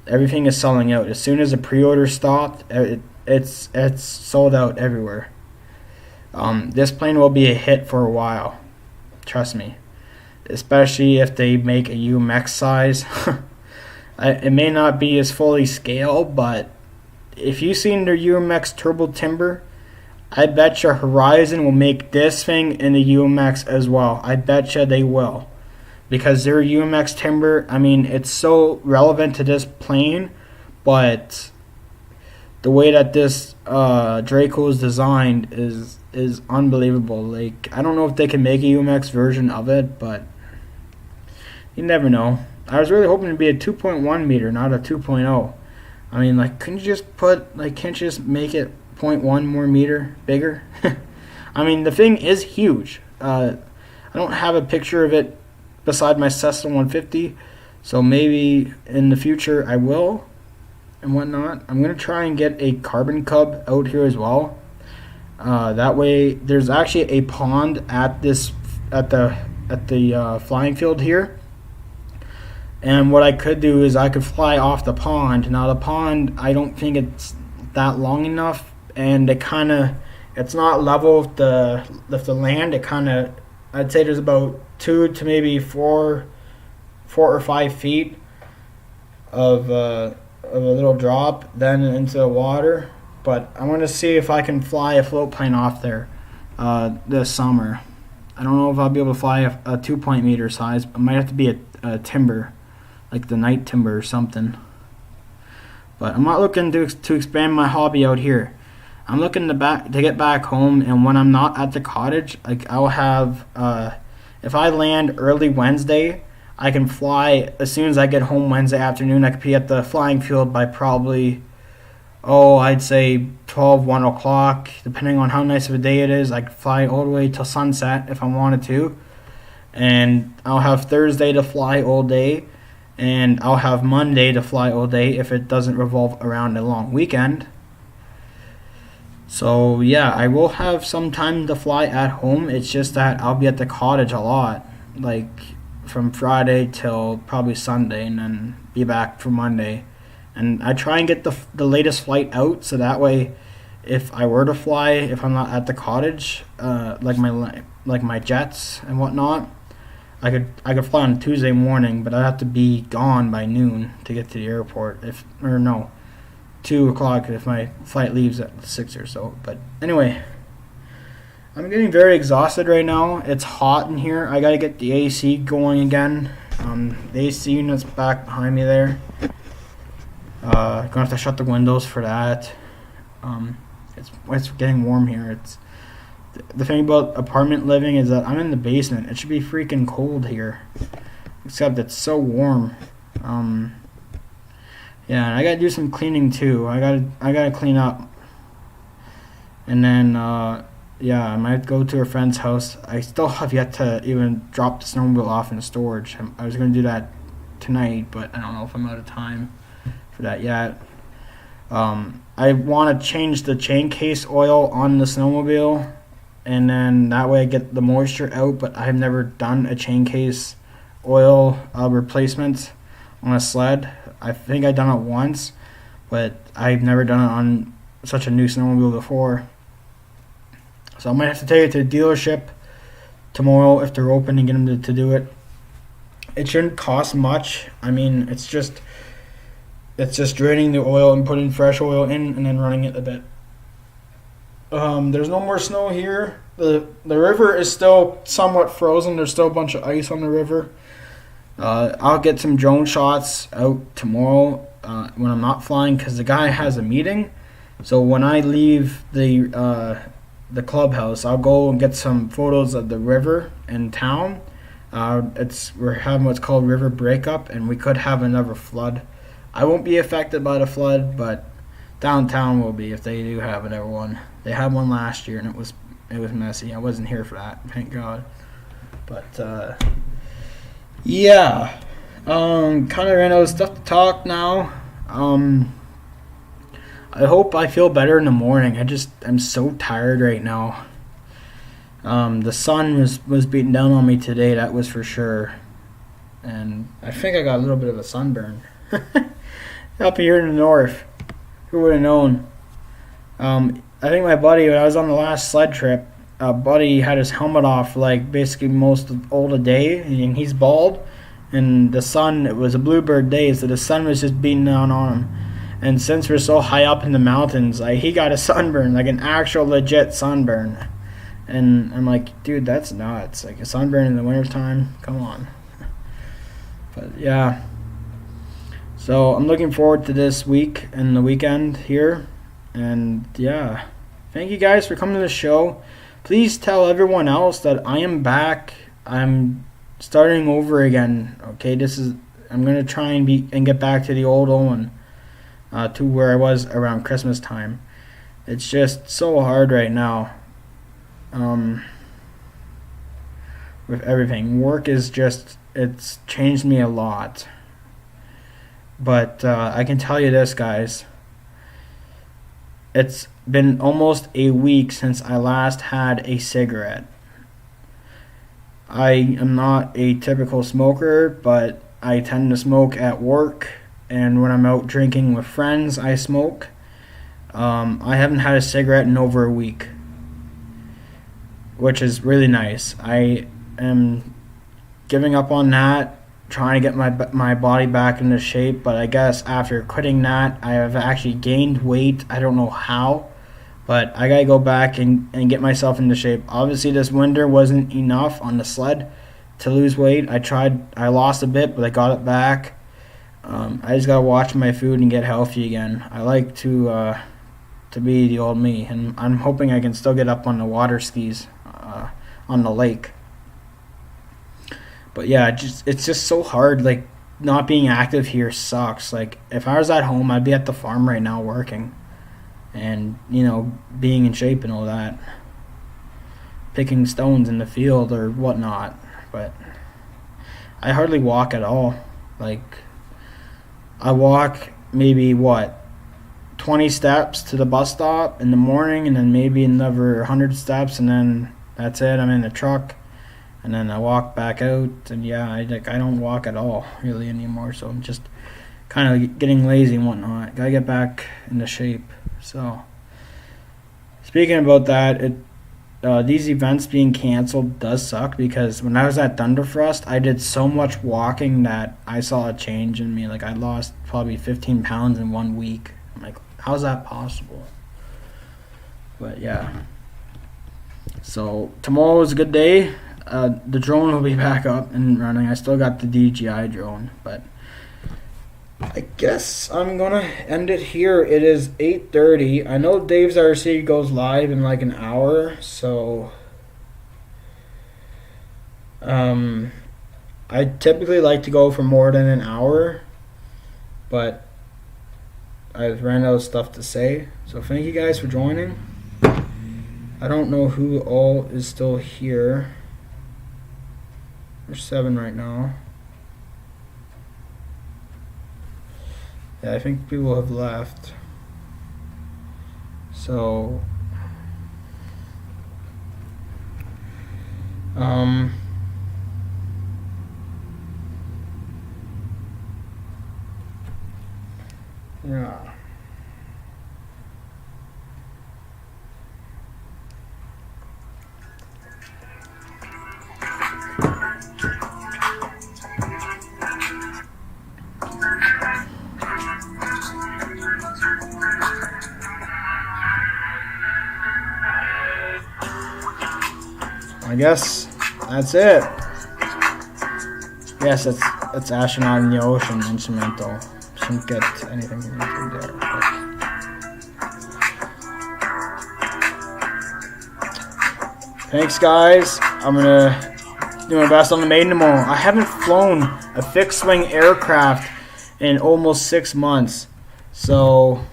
Everything is selling out. As soon as the pre-order stopped, it's sold out everywhere. This plane will be a hit for a while. Trust me. Especially if they make a UMX size. It may not be as fully scaled, but if you've seen their UMX Turbo Timber, I bet you Horizon will make this thing in the UMX as well. I bet you they will. Because their UMX Timber, I mean, it's so relevant to this plane, but the way that this Draco is designed is unbelievable. Like, I don't know if they can make a UMX version of it, but you never know. I was really hoping to be a 2.1 meter, not a 2.0. I mean, like, can't you just make it 0.1 more meter bigger? I mean, the thing is huge. I don't have a picture of it beside my Cessna 150, so maybe in the future I will and whatnot. I'm gonna try and get a carbon cub out here as well. That way, there's actually a pond at the flying field here. And what I could do is I could fly off the pond. Now the pond, I don't think it's that long enough, and it's not level with the land. I'd say there's about 2 to maybe 4 or 5 feet of a little drop then into the water. But I want to see if I can fly a float plane off there this summer. I don't know if I'll be able to fly a 2.0 meter size. It might have to be a timber, like the night timber or something. But I'm not looking to expand my hobby out here. I'm looking to get back home, and when I'm not at the cottage, like I'll have, if I land early Wednesday, I can fly as soon as I get home Wednesday afternoon. I could be at the flying field by probably, I'd say 1 o'clock, depending on how nice of a day it is. I could fly all the way till sunset if I wanted to. And I'll have Thursday to fly all day, and I'll have Monday to fly all day if it doesn't revolve around a long weekend. So yeah, I will have some time to fly at home. It's just that I'll be at the cottage a lot, like from Friday till probably Sunday, and then be back for Monday. And I try and get the latest flight out, so that way, if I were to fly, if I'm not at the cottage, like my jets and whatnot, I could fly on Tuesday morning, but I'd have to be gone by noon to get to the airport. 2 o'clock if my flight leaves at 6 or so. But anyway, I'm getting very exhausted right now. It's hot in here. I gotta get the AC going again. The AC unit's back behind me there. Gonna have to shut the windows for that. It's getting warm here. The thing about apartment living is that I'm in the basement. It should be freaking cold here, except it's so warm. Yeah, and I gotta do some cleaning too. I gotta clean up, and then I might go to a friend's house. I still have yet to even drop the snowmobile off in the storage. I was gonna do that tonight, but I don't know if I'm out of time for that yet. I want to change the chain case oil on the snowmobile, and then that way I get the moisture out, but I've never done a chain case oil replacement on a sled. I think I've done it once, but I've never done it on such a new snowmobile before. So I might have to take it to the dealership tomorrow if they're open and get them to do it. It shouldn't cost much. I mean, it's just draining the oil and putting fresh oil in and then running it a bit. There's no more snow here. The river is still somewhat frozen. There's still a bunch of ice on the river. I'll get some drone shots out tomorrow when I'm not flying, because the guy has a meeting. So when I leave the clubhouse, I'll go and get some photos of the river in town. We're having what's called river breakup, and we could have another flood. I won't be affected by the flood, but downtown will be if they do have another one. They had one last year, and it was messy. I wasn't here for that, thank God. But yeah, kind of ran out of stuff to talk now. I hope I feel better in the morning. I'm so tired right now. The sun was beating down on me today, that was for sure. And I think I got a little bit of a sunburn. Up here in the north. Who would have known? I think my buddy, when I was on the last sled trip, buddy had his helmet off like basically most of all the day, and he's bald. And the sun, it was a bluebird day, so the sun was just beating down on him. And since we're so high up in the mountains, he got a sunburn, like an actual legit sunburn. And I'm like, dude, that's nuts. Like a sunburn in the wintertime? Come on. But yeah. So I'm looking forward to this week and the weekend here. And yeah. Thank you guys for coming to the show. Please tell everyone else that I am back. I'm starting over again. Okay, I'm gonna try and get back to the old Owen. To where I was around Christmas time. It's just so hard right now. With everything. Work is it's changed me a lot. But I can tell you this, guys. It's been almost a week since I last had a cigarette. I am not a typical smoker, but I tend to smoke at work. And when I'm out drinking with friends, I smoke. I haven't had a cigarette in over a week, which is really nice. I am giving up on that, trying to get my body back into shape. But I guess after quitting that, I have actually gained weight. I don't know how, but I gotta go back and get myself into shape. Obviously, this winter wasn't enough on the sled to lose weight. I lost a bit, but I got it back. I just gotta watch my food and get healthy again. I like to be the old me, and I'm hoping I can still get up on the water skis on the lake. But yeah, it's just so hard. Like, not being active here sucks. Like, if I was at home, I'd be at the farm right now working, and being in shape and all that, picking stones in the field or whatnot. But I hardly walk at all. Like, I walk maybe 20 steps to the bus stop in the morning, and then maybe another 100 steps, and then that's it. I'm in the truck, and then I walk back out. And yeah, I don't walk at all really anymore. So I'm just kind of getting lazy and whatnot. Gotta get back into shape. So speaking about that, these events being canceled does suck, because when I was at Thunderfrust, I did so much walking that I saw a change in me. Like, I lost probably 15 pounds in 1 week. I'm like, how's that possible? But yeah. So tomorrow is a good day. The drone will be back up and running. I still got the DJI drone, but I guess I'm gonna end it here. It is 8:30. I know Dave's RC goes live in like an hour, so I typically like to go for more than an hour, but I've ran out of stuff to say. So thank you guys for joining. I don't know who all is still here. There's 7 right now. Yeah, I think people have left. So yeah. I guess that's it. Yes, it's astronaut in the ocean instrumental. Shouldn't get anything from YouTube there. Thanks, guys. I'm gonna do my best on the maiden tomorrow. I haven't flown a fixed-wing aircraft in almost 6 months, so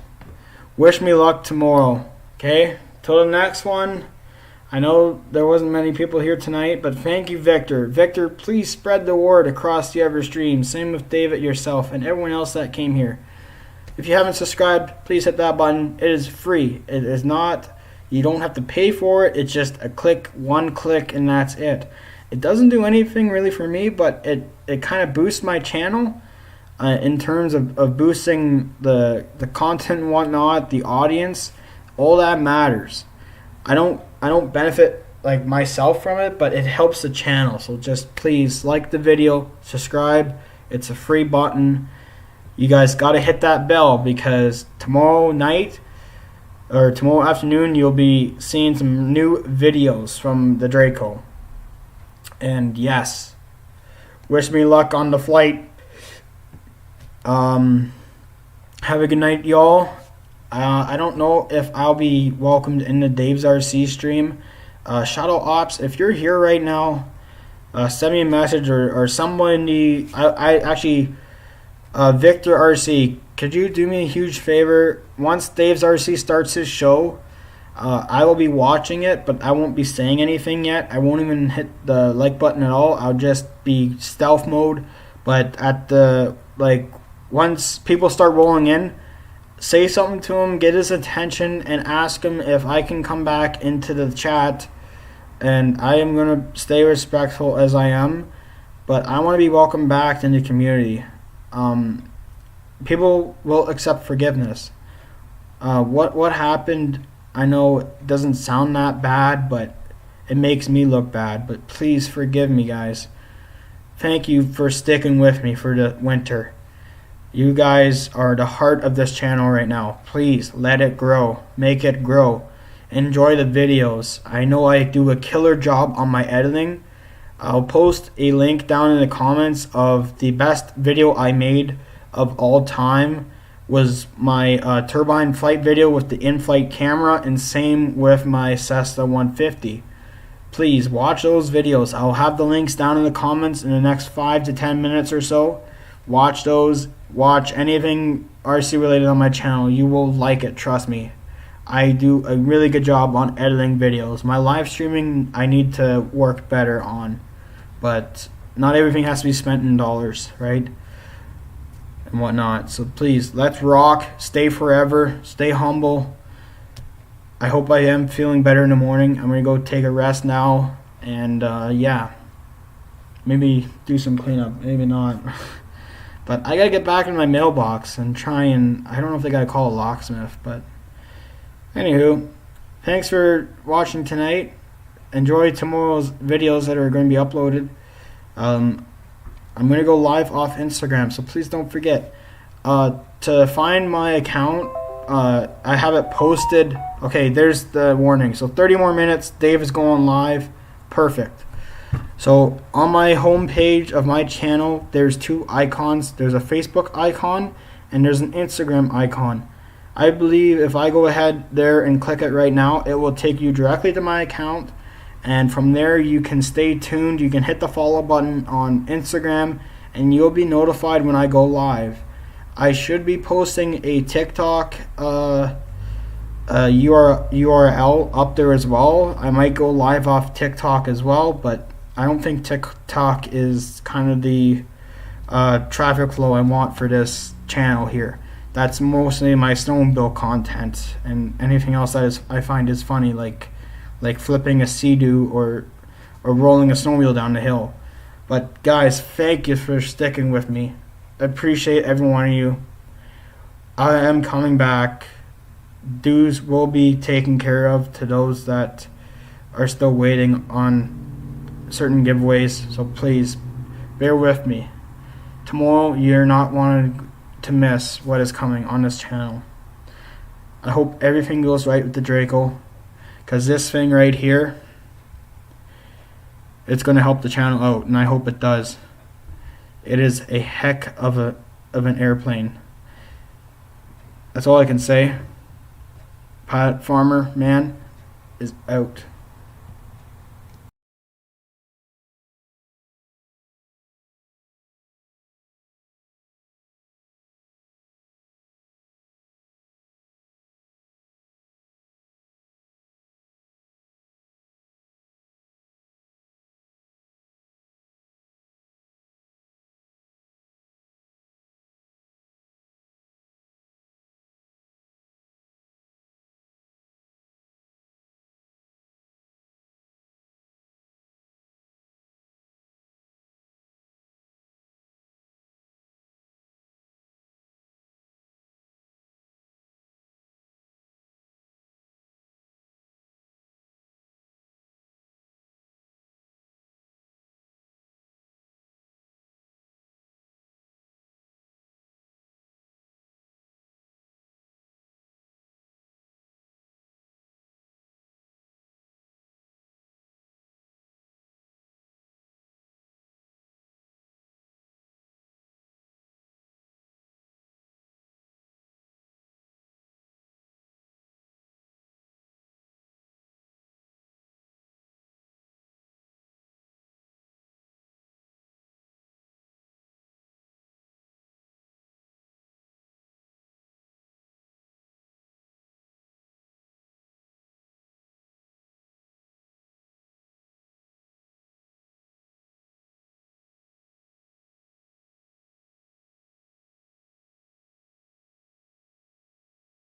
wish me luck tomorrow. Okay, till the next one. I know there wasn't many people here tonight, but thank you, Victor. Victor, please spread the word across the other stream. Same with David, yourself, and everyone else that came here. If you haven't subscribed, please hit that button. It is free. It is not, you don't have to pay for it. It's just a click, one click, and that's it. It doesn't do anything really for me, but it kind of boosts my channel in terms of boosting the content and whatnot, the audience. All that matters. I don't benefit like myself from it, but it helps the channel. So just please like the video, subscribe. It's a free button. You guys got to hit that bell, because tomorrow night or tomorrow afternoon you'll be seeing some new videos from the Draco. And yes, wish me luck on the flight. Have a good night, y'all. I don't know if I'll be welcomed in the Dave's RC stream. Shadow Ops, if you're here right now, send me a message, or somebody. I actually, Victor RC, could you do me a huge favor? Once Dave's RC starts his show, I will be watching it, but I won't be saying anything yet. I won't even hit the like button at all. I'll just be stealth mode. But at the, once people start rolling in, say something to him, get his attention, and ask him if I can come back into the chat. And I am going to stay respectful as I am, but I want to be welcomed back in the community. People will accept forgiveness. What happened, I know it doesn't sound that bad, but it makes me look bad. But please forgive me, guys. Thank you for sticking with me for the winter. You guys are the heart of this channel right now. Please let it grow. Make it grow. Enjoy the videos. I know I do a killer job on my editing. I'll post a link down in the comments of the best video I made of all time. Was my turbine flight video with the in-flight camera, and same with my Cessna 150. Please watch those videos. I'll have the links down in the comments in the next 5 to 10 minutes or so. Watch those. Watch anything RC related on my channel. You will like it, trust me. I do a really good job on editing videos. My live streaming I need to work better on, but not everything has to be spent in dollars, right? And whatnot. So please, let's rock. Stay forever. Stay humble. I hope I am feeling better in the morning. I'm gonna go take a rest now, and yeah, maybe do some cleanup. Maybe not. But I gotta get back in my mailbox and try and, I don't know if they gotta call a locksmith, but anywho, thanks for watching tonight. Enjoy tomorrow's videos that are going to be uploaded. I'm going to go live off Instagram, so please don't forget. To find my account, I have it posted. Okay, there's the warning. So 30 more minutes, Dave is going live. Perfect. So on my home page of my channel, there's two icons. There's a Facebook icon and there's an Instagram icon. I believe if I go ahead there and click it right now, it will take you directly to my account, and from there you can stay tuned. You can hit the follow button on Instagram and you'll be notified when I go live. I should be posting a TikTok URL up there as well. I might go live off TikTok as well, but I don't think TikTok is kind of the traffic flow I want for this channel here. That's mostly my snowmobile content, and anything else I find is funny, like flipping a sea-doo or rolling a snowmobile down the hill. But guys, thank you for sticking with me. I appreciate every one of you. I am coming back. Dues will be taken care of to those that are still waiting on certain giveaways, so please bear with me. Tomorrow you're not wanting to miss what is coming on this channel. I hope everything goes right with the Draco, because this thing right here, it's going to help the channel out, and I hope it does. It is a heck of an airplane. That's all I can say. Pilot Farmer Man is out.